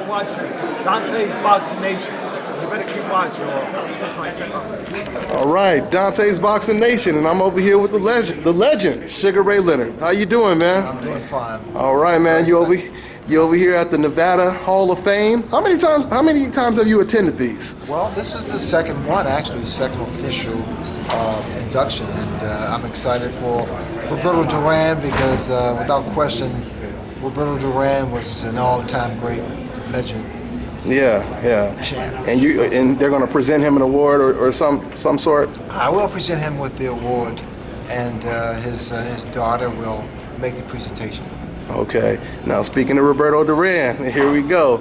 watching Dante's Boxing Nation. You better keep watching, or this might take off. All right, Dante's Boxing Nation, and I'm over here with the legend, Sugar Ray Leonard. How you doing, man? I'm doing fine. All right, man. You over here at the Nevada Hall of Fame. How many times have you attended these? Well, this is the second one, actually, second official induction, and I'm excited for Roberto Duran because, without question, Roberto Duran was an all-time great legend. Yeah. Champ. And they're going to present him an award or some sort. I will present him with the award, and his daughter will make the presentation. Okay. Now, speaking of Roberto Duran, here we go.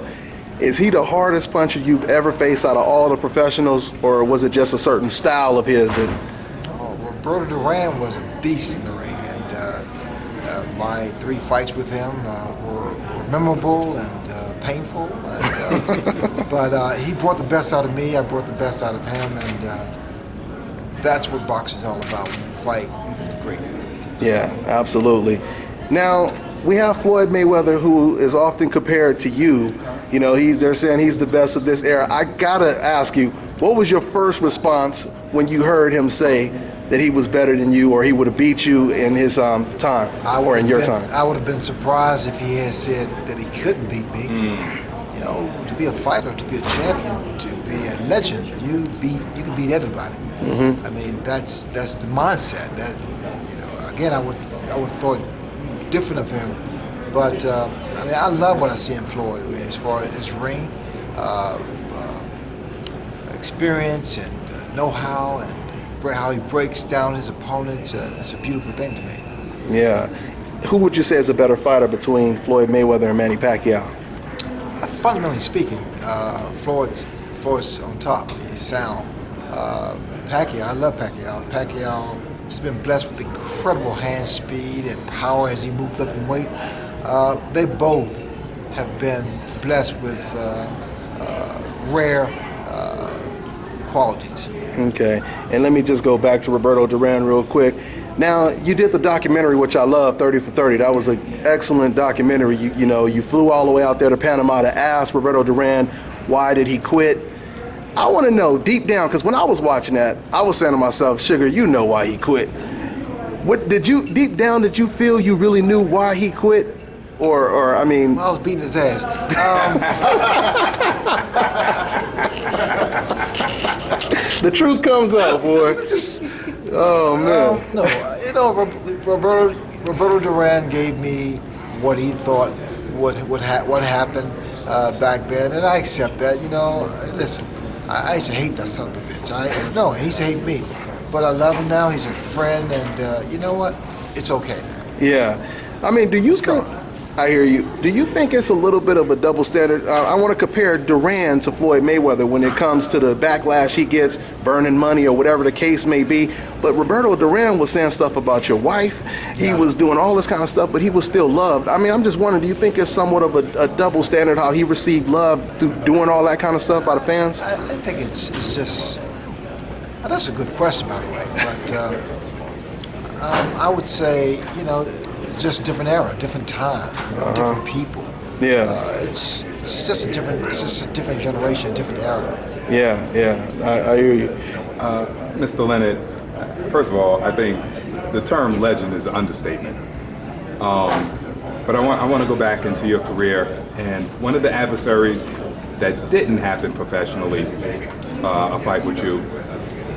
Is he the hardest puncher you've ever faced out of all the professionals, or was it just a certain style of his that? Oh, Roberto Duran was a beast in the ring, and my 3 fights with him were memorable and painful. But he brought the best out of me. I brought the best out of him, and that's what boxing's all about. When you fight, great. Yeah, absolutely. Now, we have Floyd Mayweather, who is often compared to you. You know, they're saying he's the best of this era. I gotta ask you, what was your first response when you heard him say that he was better than you, or he would have beat you in his time, or in your time? I would have been surprised if he had said that he couldn't beat me. You know, to be a fighter, to be a champion, to be a legend, you can beat everybody. I mean, that's the mindset. That, you know, again, I would thought different of him, but I mean, I love what I see in Floyd. I mean, as far as his ring experience and know-how, and how he breaks down his opponents, it's a beautiful thing to me. Yeah. Who would you say is a better fighter between Floyd Mayweather and Manny Pacquiao? Fundamentally speaking, Floyd's on top. He's sound. Pacquiao, I love Pacquiao. Pacquiao has been blessed with incredible hand speed and power as he moves up in weight. They both have been blessed with rare qualities. Okay, and let me just go back to Roberto Duran real quick. Now, you did the documentary, which I love, 30 for 30. That was an excellent documentary. You know, you flew all the way out there to Panama to ask Roberto Duran, why did he quit? I want to know deep down, because when I was watching that, I was saying to myself, Sugar, you know why he quit. What did you, deep down, did you feel you really knew why he quit? Or I mean... Well, I was beating his ass. The truth comes out, boy. Oh, man. No, you know, Roberto Duran gave me what he thought what happened back then, and I accept that. You know, listen, I used to hate that son of a bitch. He used to hate me, but I love him now. He's a friend, and you know what? It's okay now. Yeah. I mean, do you think... I hear you. Do you think it's a little bit of a double standard? I want to compare Duran to Floyd Mayweather when it comes to the backlash he gets, burning money or whatever the case may be. But Roberto Duran was saying stuff about your wife. He was doing all this kind of stuff, but he was still loved. I mean, I'm just wondering, do you think it's somewhat of a double standard how he received love through doing all that kind of stuff by the fans? I think it's just... That's a good question, by the way. But I would say, you know, just a different era, different time, you know, different people. Yeah. It's just a different generation, different era. Yeah, I hear you. Mr. Leonard, first of all, I think the term legend is an understatement. But I want to go back into your career, and one of the adversaries that didn't happen professionally, a fight with you,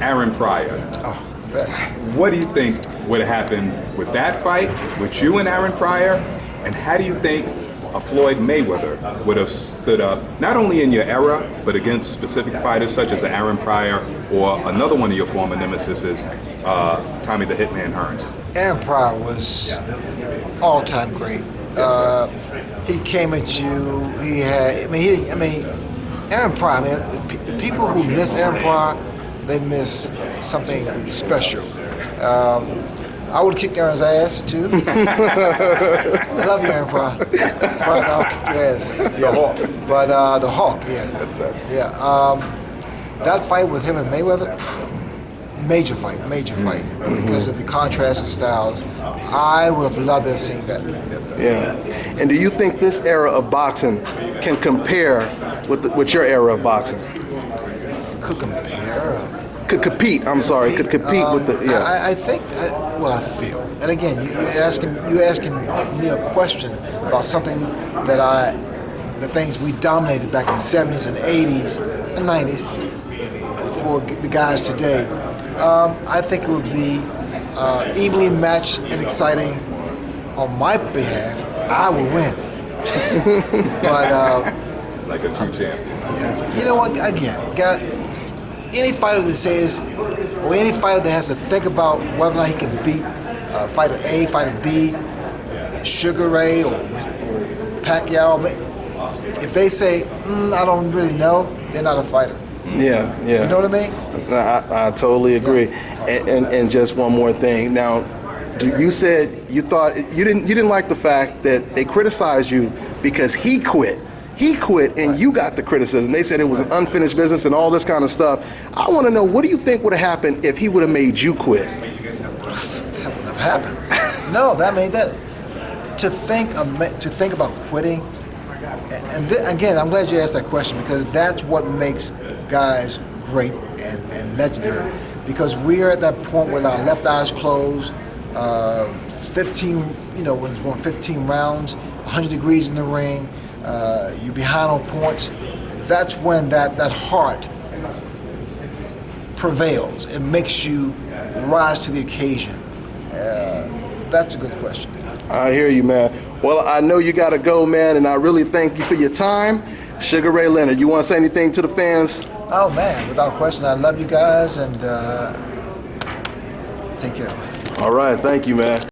Aaron Pryor. Oh, the best. What do you think would have happened with that fight, with you and Aaron Pryor, and how do you think a Floyd Mayweather would have stood up, not only in your era, but against specific fighters such as Aaron Pryor or another one of your former nemesises, Tommy the Hitman Hearns? Aaron Pryor was all-time great. He came at you. He had. I mean, Aaron Pryor. I mean, the people who miss Aaron Pryor, they miss something special. I would kick Aaron's ass too. I love you, Aaron Pryor. But I'll kick your ass. Yeah. The Hawk. But the Hawk, yeah. Yes, sir. Yeah. That fight with him and Mayweather, major fight, because of the contrast of styles. I would have loved to have seen that. Yeah. And do you think this era of boxing can compare with your era of boxing? Could compare. Could compete. I'm sorry. Could compete with the. Yeah. I think. Well, I feel. And again, you're asking me a question about something that the things we dominated back in the 70s and 80s and 90s for the guys today. I think it would be evenly matched and exciting on my behalf. I would win. But Like a true champion. yeah, you know what? Again, any fighter that says, or any fighter that has to think about whether or not he can beat fighter A, fighter B, Sugar Ray or Pacquiao, if they say, I don't really know, they're not a fighter. Yeah. You know what I mean? I totally agree. And just one more thing. Now, you said you thought you didn't like the fact that they criticized you because he quit. He quit and you got the criticism. They said it was an unfinished business and all this kind of stuff. I want to know, what do you think would have happened if he would have made you quit? That wouldn't have happened. No, to think about quitting. And again, I'm glad you asked that question, because that's what makes guys great and legendary. Because we're at that point where our left eye's closed, 15, when it's going 15 rounds, 100 degrees in the ring, you're behind on points. That's when that heart prevails. It makes you rise to the occasion. That's a good question. I hear you, man. Well, I know you got to go, man, and I really thank you for your time. Sugar Ray Leonard, you want to say anything to the fans? Oh, man, without question, I love you guys, and take care. All right, thank you, man.